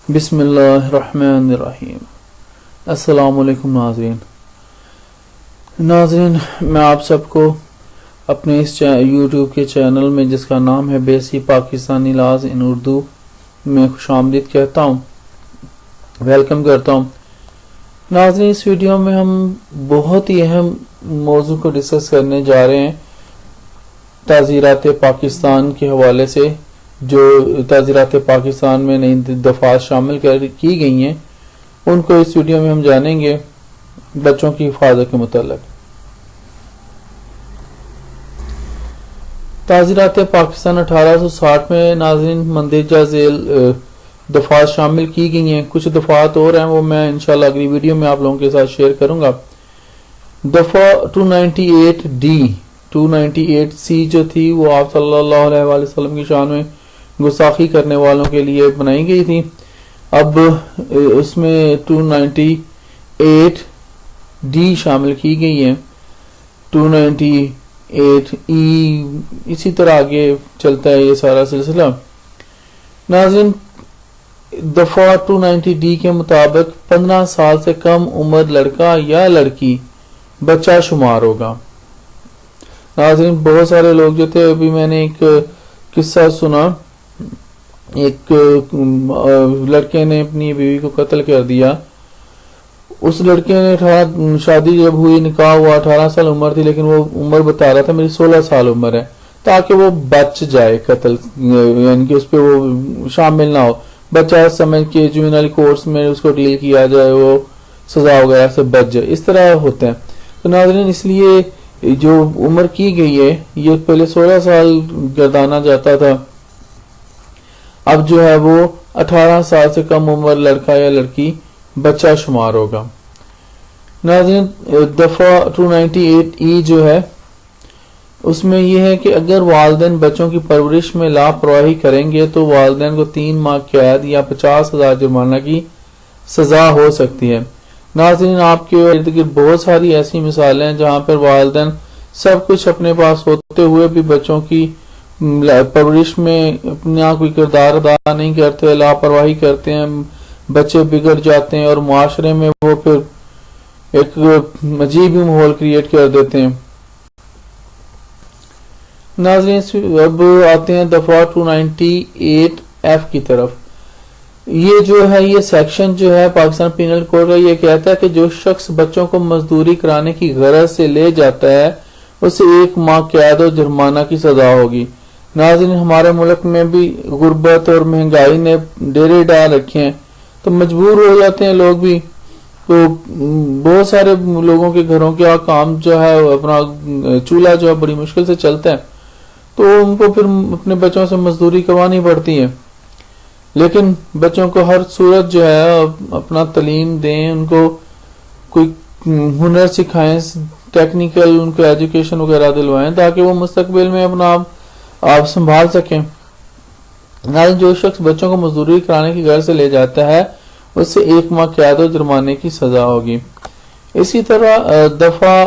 बिस्मिल्लाहिर्रहमानिर्रहीम। अस्सलाम वालेकुम नाज़रीन, मैं आप सबको अपने इस यूट्यूब के चैनल में जिसका नाम है बेसिक पाकिस्तानी लॉज इन उर्दू में खुशामदीद कहता हूँ, वेलकम करता हूँ। नाज़रीन, इस वीडियो में हम बहुत ही अहम मौजू को डिस्कस करने जा रहे हैं ताज़ीरात पाकिस्तान के हवाले से। जो ताज़ीरात पाकिस्तान में नई दफ़ात शामिल की गई हैं, उनको इस वीडियो में हम जानेंगे बच्चों की हिफाजत के मुताल्लिक़। ताज़ीरात पाकिस्तान 1860 में नाज़रीन मंदेजा झेल दफ़ात शामिल की गई हैं। कुछ दफ़ात और हैं, वो मैं इंशाल्लाह अगली वीडियो में आप लोगों के साथ शेयर करूंगा। दफ़ा 298D 298C जो थी वो आप सल्लल्लाहु अलैहि वसल्लम की शान में गुस्ताखी करने वालों के लिए बनाई गई थी। अब उसमें 298D शामिल की गई है, 298E, इसी तरह आगे चलता है ये सारा सिलसिला। नाज़रीन, दफ़ा 290D के मुताबिक 15 साल से कम उम्र लड़का या लड़की बच्चा शुमार होगा। नाज़रीन, बहुत सारे लोग जो थे, अभी मैंने एक किस्सा सुना, एक लड़के ने अपनी बीवी को कत्ल कर दिया। उस लड़के ने शादी जब हुई, निकाह हुआ, 18 साल उम्र थी, लेकिन वो उम्र बता रहा था मेरी 16 साल उम्र है, ताकि वो बच जाए कत्ल, यानी कि उस पर वो शामिल ना हो। बच्चा समझ के जुवेनाइल कोर्ट्स में उसको डील किया जाए, वो सजा वगैरह से बच जाए, इस तरह होते हैं। तो नाज़रीन, इसलिए जो उम्र की गई है, ये पहले 16 साल गर्दाना जाता था, अब जो है वो 18 साल से कम उम्र लड़का या लड़की बच्चा शुमार होगा। नाज़रीन, दफ़ा 298E जो है उसमें यह है कि अगर वालिदैन बच्चों की परवरिश में लापरवाही करेंगे तो वालिदैन को 3 माह कैद या 50,000 जुर्माना की सजा हो सकती है। नाज़रीन, आपके इर्द गिर्द बहुत सारी ऐसी मिसालें हैं जहां पर वालिदैन सब कुछ अपने पास होते हुए भी बच्चों की परवरिश में अपना कोई किरदार अदा नहीं करते, लापरवाही करते हैं, बच्चे बिगड़ जाते हैं और मुआशरे में वो फिर एक अजीब ही माहौल क्रिएट कर देते हैं। नाज़रीन, अब आते हैं दफ़ा 298F की तरफ। ये जो है, ये सेक्शन जो है पाकिस्तान पीनल कोड का, ये कहता है कि जो शख्स बच्चों को मजदूरी कराने की गरज से ले जाता है उसे 1 माह कैद और जुर्माना की सजा होगी। नाज़रीन, हमारे मुल्क में भी गुर्बत और महंगाई ने डेरे डाल रखे हैं, तो मजबूर हो जाते हैं लोग भी। तो बहुत सारे लोगों के घरों के काम जो है, अपना चूल्हा जो है बड़ी मुश्किल से चलता है, तो उनको फिर अपने बच्चों से मजदूरी करवानी पड़ती है। लेकिन बच्चों को हर सूरत जो है अपना तालीम दें, उनको कोई हुनर सिखाएं, टेक्निकल उनको एजुकेशन वगैरह दिलवाएं, ताकि वो मुस्तकबिल में अपना आप संभाल सकें। जो शख्स बच्चों को मजदूरी कराने की घर से ले जाता है उससे 1 माह कैद और जुर्माने की सजा होगी। इसी तरह दफा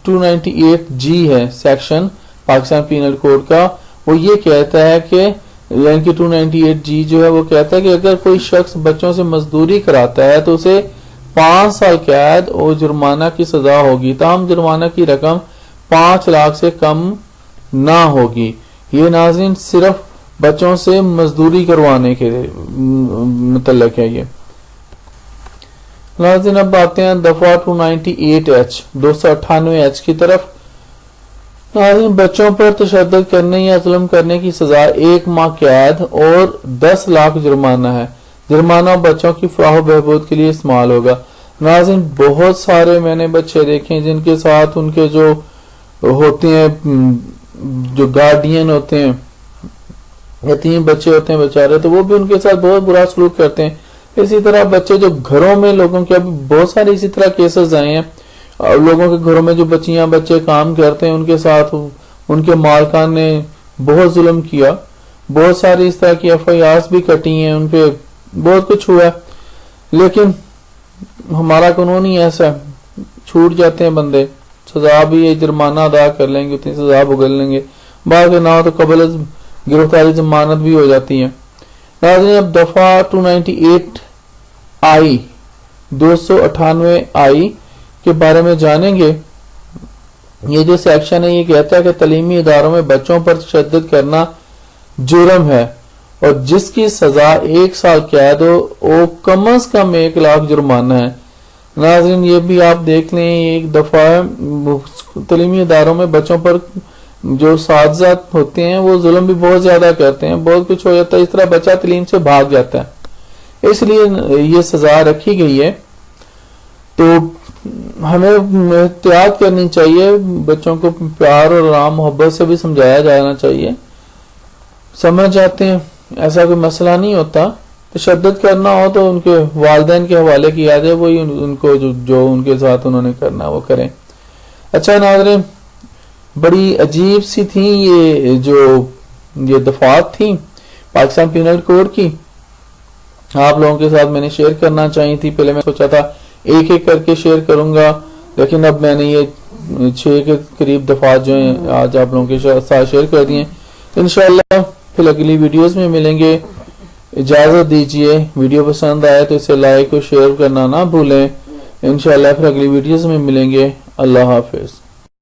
298G है सेक्शन पाकिस्तान पीनल कोड का, वो ये कहता है कि यानी कि 298G जो है वो कहता है कि अगर कोई शख्स बच्चों से मजदूरी कराता है तो उसे 5 साल कैद और जुर्माना की सजा होगी, ताहम जुर्माना की रकम 5 लाख से कम ना होगी। ये नाज़रीन सिर्फ बच्चों से मजदूरी करवाने के मतलब है ये। नाज़रीन, अब आते हैं दफा 298H 298H की तरफ। नाज़रीन, बच्चों पर तशद्दुद करने या जुल्म करने की सजा 1 माह कैद और 10 लाख जुर्माना है। जुर्माना बच्चों की फलाह बहबूद के लिए इस्तेमाल होगा। नाज़रीन, बहुत सारे मैंने बच्चे देखे जिनके साथ उनके जो होते हैं, जो गार्डियन होते हैं, यतीम बच्चे होते हैं बेचारे, तो वो भी उनके साथ बहुत बुरा सलूक करते हैं। इसी तरह बच्चे जो घरों में लोगों के, अभी बहुत सारे इसी तरह केसेस आए हैं, और लोगों के घरों में जो बच्चियां बच्चे काम करते हैं उनके साथ उनके मालकान ने बहुत जुल्म किया। बहुत सारी इस तरह की FIRs भी कटी हैं, उनपे बहुत कुछ हुआ है। लेकिन हमारा कानून ही ऐसा है, छूट जाते हैं बंदे, सजा भी जुर्माना अदा कर लेंगे, उतनी सजा भुगत लेंगे, बाद में ना हो तो कबल गिरफ्तारी जमानत भी हो जाती है। ناظرین اب دفعہ 298 آئی 298 آئی کے بارے میں جانیں گے. یہ جو سیکشن ہے یہ کہتا ہے کہ تعلیمی اداروں میں بچوں پر تشدد کرنا جرم ہے اور جس کی سزا 1 سال قید ہو کم از کم 1 لاکھ جرمانہ ہے. ناظرین یہ بھی آپ دیکھ لیں ایک دفعہ تعلیمی اداروں میں بچوں پر جو اساتذہ ہوتے ہیں وہ ظلم بھی بہت زیادہ کرتے ہیں, بہت کچھ ہو جاتا ہے, اس طرح بچہ تعلیم سے بھاگ جاتا ہے, اس لیے یہ سزا رکھی گئی ہے. تو ہمیں احتیاط کرنی چاہیے, بچوں کو پیار اور آرام محبت سے بھی سمجھایا جانا چاہیے, سمجھ جاتے ہیں, ایسا کوئی مسئلہ نہیں ہوتا. تشدد کرنا ہو تو ان کے والدین کے حوالے کیا جائے, وہی ان کو جو ان کے ساتھ انہوں نے کرنا وہ کریں. اچھا ناظرین بڑی عجیب سی تھی یہ دفعات تھی پاکستان پینل کوڈ کی, آپ لوگوں کے ساتھ میں نے شیئر کرنا چاہی تھی. پہلے میں سوچا تھا ایک ایک کر کے شیئر کروں گا, لیکن اب میں نے یہ 6 کے قریب دفعات جو ہیں آج آپ لوگوں کے ساتھ شیئر کر دیے. انشاءاللہ پھر اگلی ویڈیوز میں ملیں گے. اجازت دیجیے, ویڈیو پسند آئے تو اسے لائک اور شیئر کرنا نہ بھولیں. انشاءاللہ پھر اگلی ویڈیوز میں ملیں گے. اللہ حافظ.